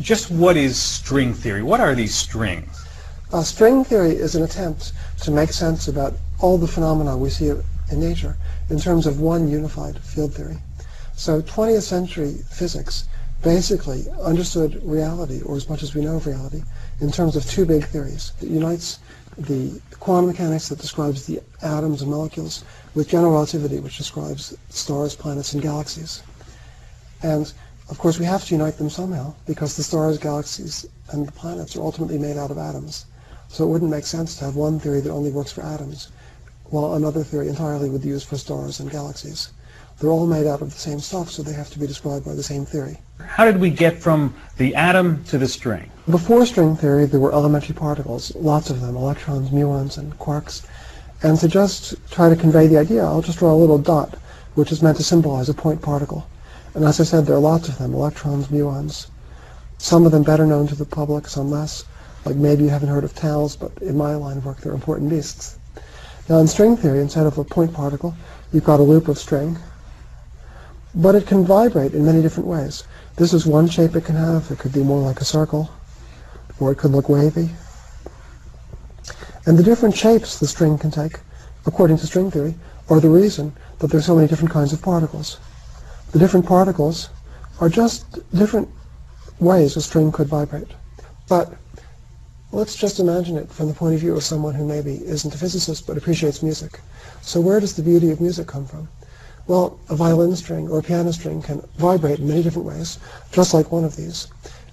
just what is string theory? What are these strings? String theory is an attempt to make sense about all the phenomena we see in nature in terms of one unified field theory. So 20th century physics basically understood reality, or as much as we know of reality, in terms of two big theories. It unites the quantum mechanics that describes the atoms and molecules with general relativity, which describes stars, planets, and galaxies. And of course we have to unite them somehow, because the stars, galaxies, and the planets are ultimately made out of atoms. So it wouldn't make sense to have one theory that only works for atoms, while another theory entirely would be used for stars and galaxies. They're all made out of the same stuff, so they have to be described by the same theory. How did we get from the atom to the string? Before string theory, there were elementary particles, lots of them, electrons, muons, and quarks. And to just try to convey the idea, I'll just draw a little dot, which is meant to symbolize a point particle. And as I said, there are lots of them, electrons, muons. Some of them better known to the public, some less. Like maybe you haven't heard of towels, but in my line of work, they're important beasts. Now in string theory, instead of a point particle, you've got a loop of string. But it can vibrate in many different ways. This is one shape it can have. It could be more like a circle, or it could look wavy. And the different shapes the string can take, according to string theory, are the reason that there's so many different kinds of particles. The different particles are just different ways a string could vibrate. But let's just imagine it from the point of view of someone who maybe isn't a physicist but appreciates music. So where does the beauty of music come from? Well, a violin string or a piano string can vibrate in many different ways, just like one of these.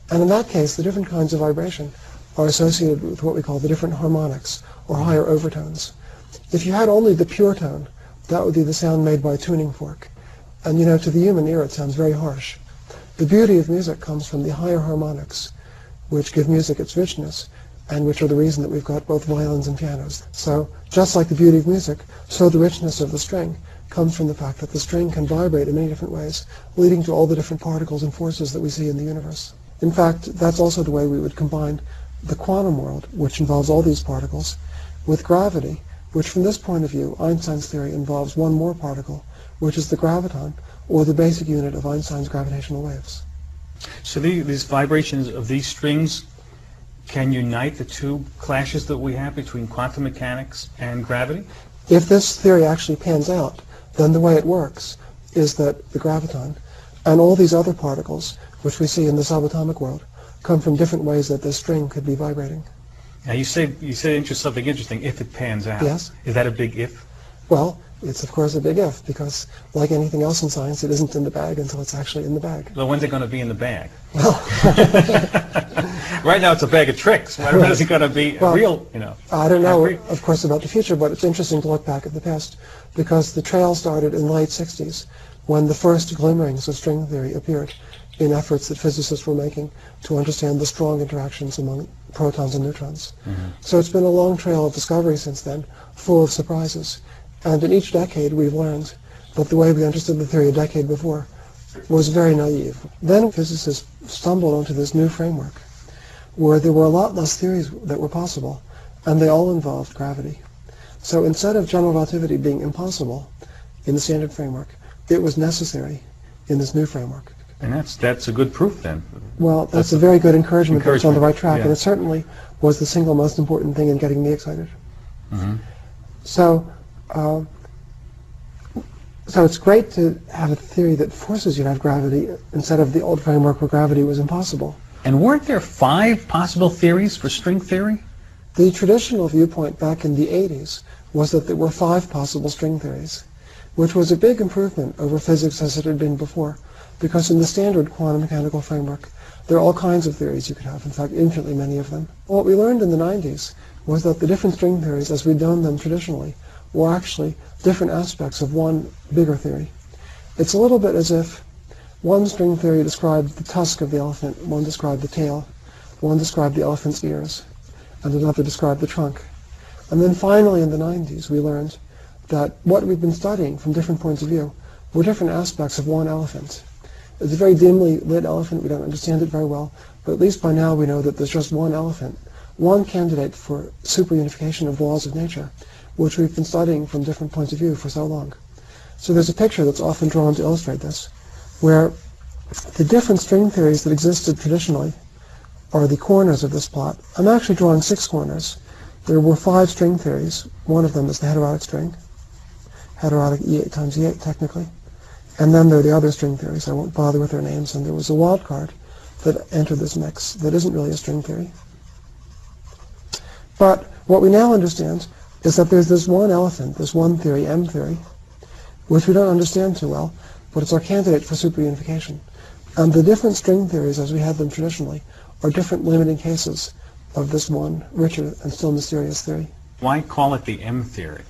And in that case, the different kinds of vibration are associated with what we call the different harmonics, or higher overtones. If you had only the pure tone, that would be the sound made by a tuning fork. And you know, to the human ear, it sounds very harsh. The beauty of music comes from the higher harmonics, which give music its richness, and which are the reason that we've got both violins and pianos. So, just like the beauty of music, so the richness of the string comes from the fact that the string can vibrate in many different ways, leading to all the different particles and forces that we see in the universe. In fact, that's also the way we would combine the quantum world, which involves all these particles, with gravity, which from this point of view, Einstein's theory involves one more particle, which is the graviton, or the basic unit of Einstein's gravitational waves. So these vibrations of these strings can unite the two clashes that we have between quantum mechanics and gravity? If this theory actually pans out, then the way it works is that the graviton and all these other particles, which we see in the subatomic world, come from different ways that this string could be vibrating. Now you said something interesting, if it pans out. Yes. Is that a big if? Well, it's of course a big if, because like anything else in science, it isn't in the bag until it's actually in the bag. Well, when's it going to be in the bag? Well, right now it's a bag of tricks. When is it going to be real, you know? I don't know, of course, about the future, but it's interesting to look back at the past, because the trail started in the late 60s, when the first glimmerings of string theory appeared in efforts that physicists were making to understand the strong interactions among protons and neutrons. Mm-hmm. So it's been a long trail of discovery since then, full of surprises. And in each decade we've learned that the way we understood the theory a decade before was very naive. Then physicists stumbled onto this new framework where there were a lot less theories that were possible, and they all involved gravity. So instead of general relativity being impossible in the standard framework, it was necessary in this new framework. And that's a good proof then. Well, that's a very good encouragement that it's on the right track, yeah. And it certainly was the single most important thing in getting me excited. Mm-hmm. So it's great to have a theory that forces you to have gravity instead of the old framework where gravity was impossible. And weren't there 5 possible theories for string theory? The traditional viewpoint back in the 80s was that there were 5 possible string theories, which was a big improvement over physics as it had been before, because in the standard quantum mechanical framework, there are all kinds of theories you could have, in fact, infinitely many of them. What we learned in the 90s was that the different string theories, as we'd known them traditionally, were actually different aspects of one bigger theory. It's a little bit as if one string theory described the tusk of the elephant, one described the tail, one described the elephant's ears, and another described the trunk. And then finally in the 90s we learned that what we've been studying from different points of view were different aspects of one elephant. It's a very dimly lit elephant, we don't understand it very well, but at least by now we know that there's just one elephant, one candidate for superunification of the laws of nature, which we've been studying from different points of view for so long. So there's a picture that's often drawn to illustrate this, where the different string theories that existed traditionally are the corners of this plot. I'm actually drawing 6 corners. There were 5 string theories. One of them is the heterotic string, heterotic E8 times E8 technically. And then there are the other string theories. I won't bother with their names. And there was a wild card that entered this mix that isn't really a string theory. But what we now understand is that there's this one elephant, this one theory, M theory, which we don't understand too well, but it's our candidate for superunification. And the different string theories, as we had them traditionally, are different limiting cases of this one richer and still mysterious theory. Why call it the M theory?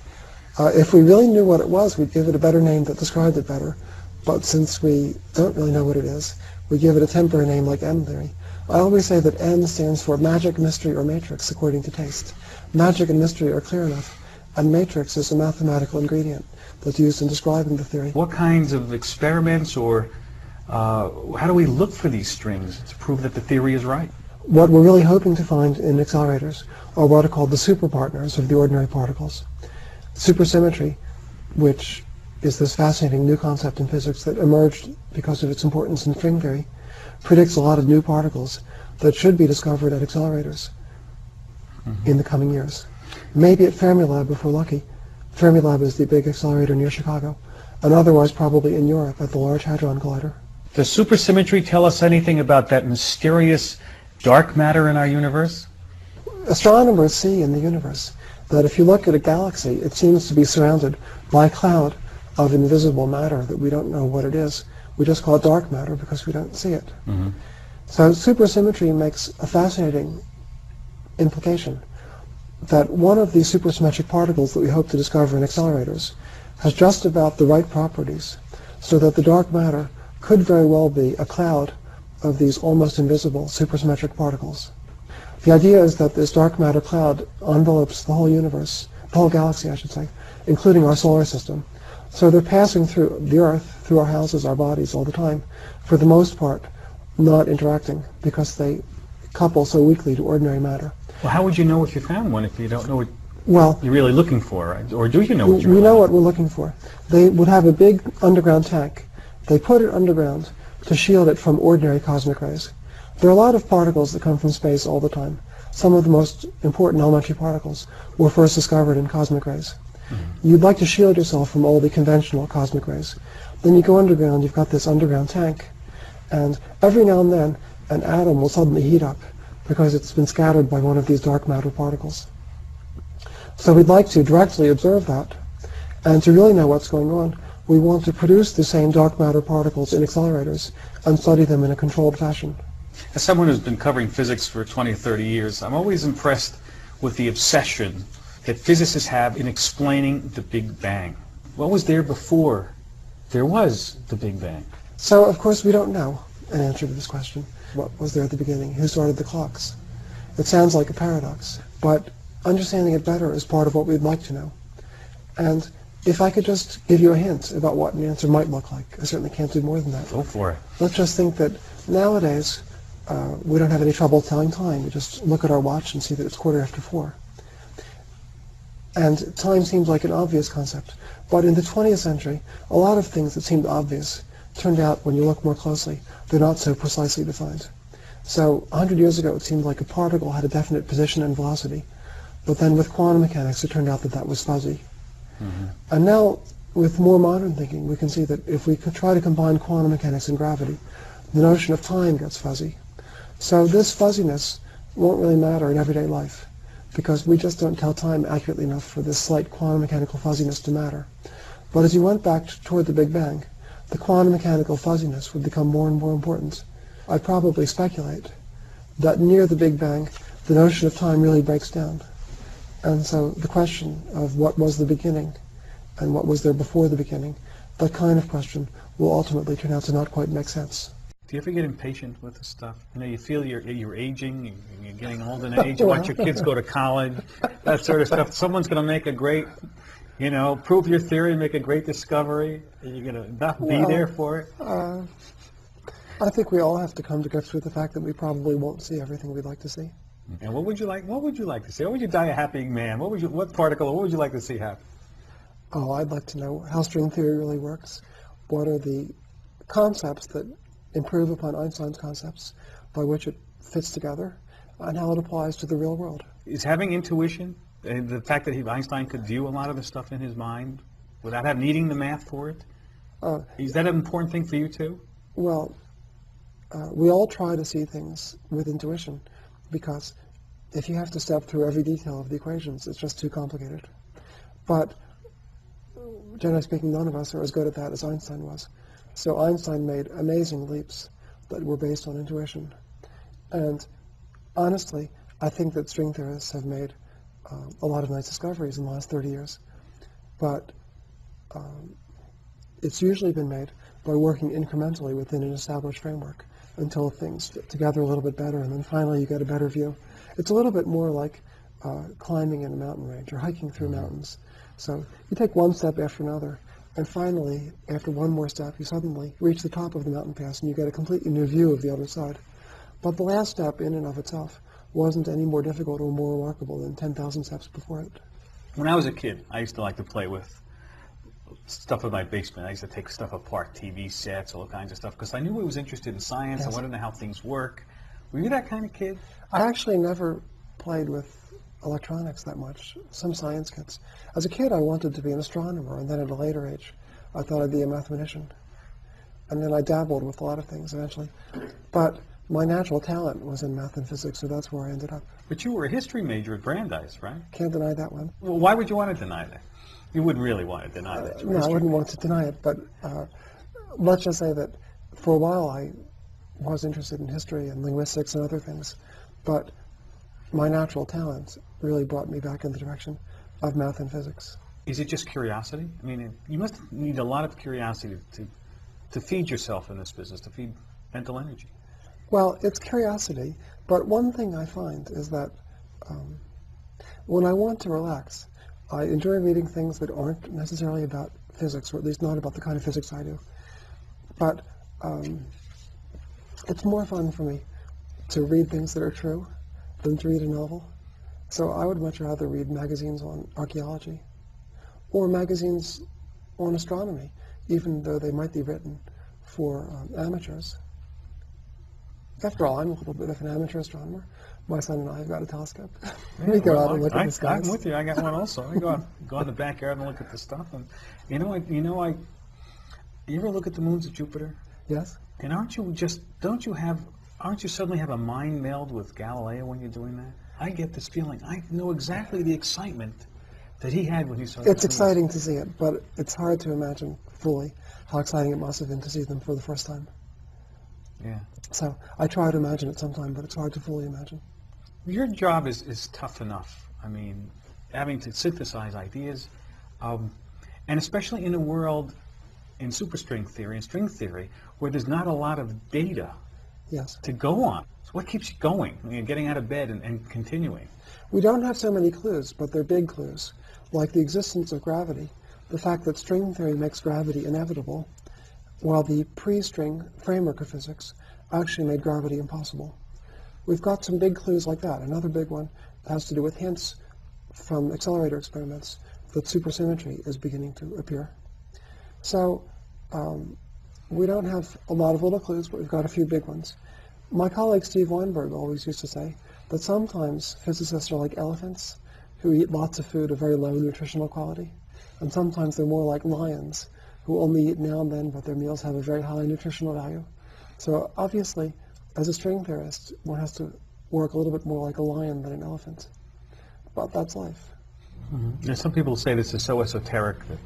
If we really knew what it was, we'd give it a better name that described it better. But since we don't really know what it is, we give it a temporary name like M theory. I always say that M stands for magic, mystery, or matrix, according to taste. Magic and mystery are clear enough, and matrix is a mathematical ingredient that's used in describing the theory. What kinds of experiments or how do we look for these strings to prove that the theory is right? What we're really hoping to find in accelerators are what are called the superpartners of the ordinary particles. Supersymmetry, which is this fascinating new concept in physics that emerged because of its importance in string theory, predicts a lot of new particles that should be discovered at accelerators in the coming years. Maybe at Fermilab if we're lucky. Fermilab is the big accelerator near Chicago, and otherwise probably in Europe at the Large Hadron Collider. Does supersymmetry tell us anything about that mysterious dark matter in our universe? Astronomers see in the universe that if you look at a galaxy, it seems to be surrounded by a cloud of invisible matter that we don't know what it is. We just call it dark matter because we don't see it. Mm-hmm. So supersymmetry makes a fascinating implication that one of these supersymmetric particles that we hope to discover in accelerators has just about the right properties so that the dark matter could very well be a cloud of these almost invisible supersymmetric particles. The idea is that this dark matter cloud envelopes the whole universe, the whole galaxy I should say, including our solar system. So they're passing through the Earth, through our houses, our bodies all the time, for the most part not interacting because they couple so weakly to ordinary matter. Well, how would you know if you found one if you don't know Well, you're really looking for, right? Or do you know what you're we looking know for? what we're looking for. They would have a big underground tank. They put it underground to shield it from ordinary cosmic rays. There are a lot of particles that come from space all the time. Some of the most important elementary particles were first discovered in cosmic rays. Mm-hmm. You'd like to shield yourself from all the conventional cosmic rays. Then you go underground, you've got this underground tank, and every now and then an atom will suddenly heat up because it's been scattered by one of these dark matter particles. So we'd like to directly observe that, and to really know what's going on, we want to produce the same dark matter particles in accelerators and study them in a controlled fashion. As someone who's been covering physics for 20 or 30 years, I'm always impressed with the obsession that physicists have in explaining the Big Bang. What was there before there was the Big Bang? So, of course, we don't know an answer to this question. What was there at the beginning? Who started the clocks? It sounds like a paradox, but understanding it better is part of what we'd like to know. And if I could just give you a hint about what an answer might look like, I certainly can't do more than that. Go for it. Let's just think that nowadays we don't have any trouble telling time. We just look at our watch and see that it's 4:15. And time seems like an obvious concept. But in the 20th century, a lot of things that seemed obvious turned out, when you look more closely, they're not so precisely defined. So 100 years ago, it seemed like a particle had a definite position and velocity. But then with quantum mechanics, it turned out that that was fuzzy. Mm-hmm. And now, with more modern thinking, we can see that if we could try to combine quantum mechanics and gravity, the notion of time gets fuzzy. So this fuzziness won't really matter in everyday life, because we just don't tell time accurately enough for this slight quantum mechanical fuzziness to matter. But as you went back toward the Big Bang, the quantum mechanical fuzziness would become more and more important. I'd probably speculate that near the Big Bang, the notion of time really breaks down. And so the question of what was the beginning and what was there before the beginning, that kind of question will ultimately turn out to not quite make sense. Do you ever get impatient with this stuff? You know, you feel you're aging, you're getting old in age, you watch your kids go to college, that sort of stuff. Someone's going to make a great, prove your theory, make a great discovery. You're going to not be there for it. I think we all have to come to grips with the fact that we probably won't see everything we'd like to see. And what would you like? What would you like to see? What would you die a happy man? What would you like to see happen? Oh, I'd like to know how string theory really works. What are the concepts that improve upon Einstein's concepts by which it fits together and how it applies to the real world. Is having intuition, the fact that Einstein could view a lot of the stuff in his mind without needing the math for it, is that an important thing for you too? Well, we all try to see things with intuition because if you have to step through every detail of the equations, it's just too complicated. But generally speaking, none of us are as good at that as Einstein was. So Einstein made amazing leaps that were based on intuition. And honestly, I think that string theorists have made a lot of nice discoveries in the last 30 years. But it's usually been made by working incrementally within an established framework until things fit together a little bit better, and then finally you get a better view. It's a little bit more like climbing in a mountain range or hiking through mountains. So you take one step after another, and finally, after one more step, you suddenly reach the top of the mountain pass and you get a completely new view of the other side. But the last step in and of itself wasn't any more difficult or more remarkable than 10,000 steps before it. When I was a kid, I used to like to play with stuff in my basement. I used to take stuff apart, TV sets, all kinds of stuff, because I knew I was interested in science. Yes. I wanted to know how things work. Were you that kind of kid? I actually never played with electronics that much, some science kits. As a kid, I wanted to be an astronomer, and then at a later age, I thought I'd be a mathematician. And then I dabbled with a lot of things eventually. But my natural talent was in math and physics, so that's where I ended up. But you were a history major at Brandeis, right? Can't deny that one. Well, why would you want to deny that? You wouldn't really want to deny that. You were No, I history wouldn't want to deny it, but let's just say that for a while I was interested in history and linguistics and other things, but my natural talents really brought me back in the direction of math and physics. Is it just curiosity? I mean, you must need a lot of curiosity to feed yourself in this business, to feed mental energy. Well, it's curiosity, but one thing I find is that when I want to relax, I enjoy reading things that aren't necessarily about physics, or at least not about the kind of physics I do. But it's more fun for me to read things that are true than to read a novel. So I would much rather read magazines on archaeology or magazines on astronomy, even though they might be written for amateurs. After all, I'm a little bit of an amateur astronomer. My son and I have got a telescope. We go out and look at the skies. I'm with you. I got one also. I go in the backyard and look at the stuff. And you ever look at the moons of Jupiter? Yes. And aren't you suddenly have a mind meld with Galileo when you're doing that? I get this feeling. I know exactly the excitement that he had when he saw. It's exciting to see it, but it's hard to imagine fully how exciting it must have been to see them for the first time. Yeah. So I try to imagine it sometime, but it's hard to fully imagine. Your job is tough enough. I mean, having to synthesize ideas, and especially in a world in superstring theory and string theory where there's not a lot of data Yes. to go on. So what keeps you going? I mean, getting out of bed and continuing. We don't have so many clues, but they're big clues, like the existence of gravity, the fact that string theory makes gravity inevitable, while the pre-string framework of physics actually made gravity impossible. We've got some big clues like that. Another big one has to do with hints from accelerator experiments that supersymmetry is beginning to appear. So we don't have a lot of little clues, but we've got a few big ones. My colleague Steve Weinberg always used to say that sometimes physicists are like elephants who eat lots of food of very low nutritional quality, and sometimes they're more like lions who only eat now and then, but their meals have a very high nutritional value. So obviously, as a string theorist, one has to work a little bit more like a lion than an elephant. But that's life. Mm-hmm. Some people say this is so esoteric that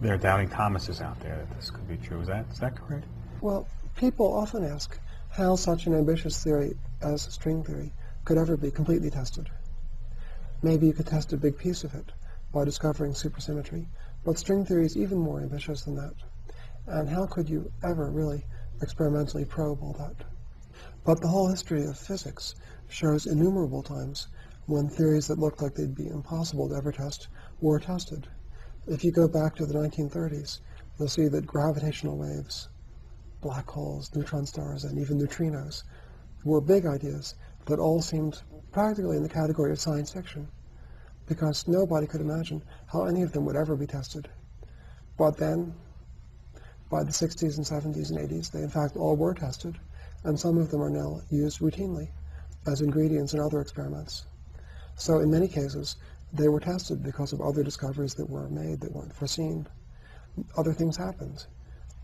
there are doubting Thomases out there that this could be true. Is that correct? Well, people often ask how such an ambitious theory as string theory could ever be completely tested. Maybe you could test a big piece of it by discovering supersymmetry, but string theory is even more ambitious than that. And how could you ever really experimentally probe all that? But the whole history of physics shows innumerable times when theories that looked like they'd be impossible to ever test were tested. If you go back to the 1930s, you'll see that gravitational waves, black holes, neutron stars, and even neutrinos were big ideas that all seemed practically in the category of science fiction, because nobody could imagine how any of them would ever be tested. But then, by the 60s and 70s and 80s, they in fact all were tested, and some of them are now used routinely. as ingredients in other experiments. So in many cases, they were tested because of other discoveries that were made that weren't foreseen. Other things happened.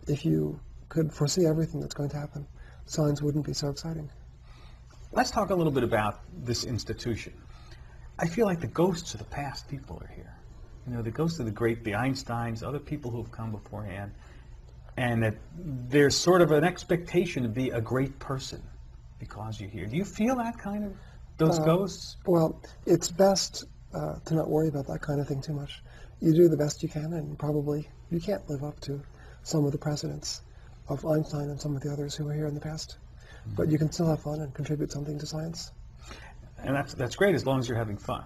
If you could foresee everything that's going to happen, science wouldn't be so exciting. Let's talk a little bit about this institution. I feel like the ghosts of the past people are here. You know, the ghosts of the Einsteins, other people who have come beforehand, and that there's sort of an expectation to be a great person because you're here. Do you feel that kind of, those ghosts? Well, it's best to not worry about that kind of thing too much. You do the best you can, and probably you can't live up to some of the precedents of Einstein and some of the others who were here in the past. Mm-hmm. But you can still have fun and contribute something to science. And that's great as long as you're having fun.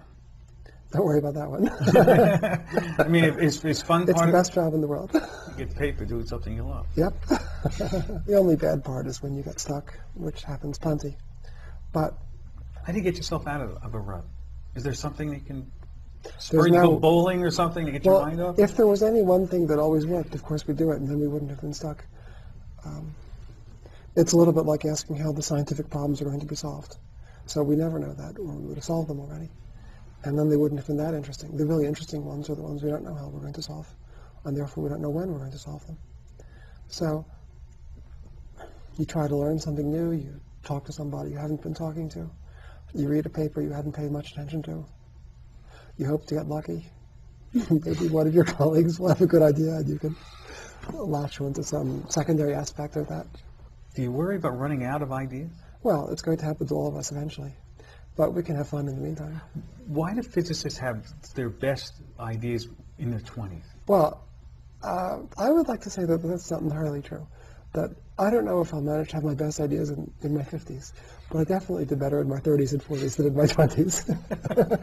Don't worry about that one. I mean, is fun part of it? It's the best job in the world. You get paid for doing something you love. Yep. The only bad part is when you get stuck, which happens plenty. But how do you get yourself out of a rut? Is there something that can spur you to go bowling or something to get your mind up? If there was any one thing that always worked, of course we'd do it, and then we wouldn't have been stuck. It's a little bit like asking how the scientific problems are going to be solved. So we never know that, or we would have solved them already. And then they wouldn't have been that interesting. The really interesting ones are the ones we don't know how we're going to solve, and therefore we don't know when we're going to solve them. So you try to learn something new, you talk to somebody you haven't been talking to, you read a paper you hadn't paid much attention to, you hope to get lucky. Maybe one of your colleagues will have a good idea and you can latch onto some secondary aspect of that. Do you worry about running out of ideas? Well, it's going to happen to all of us eventually, but we can have fun in the meantime. Why do physicists have their best ideas in their 20s? Well, I would like to say that that's not entirely true. That I don't know if I'll manage to have my best ideas in my 50s, but I definitely did better in my 30s and 40s than in my 20s.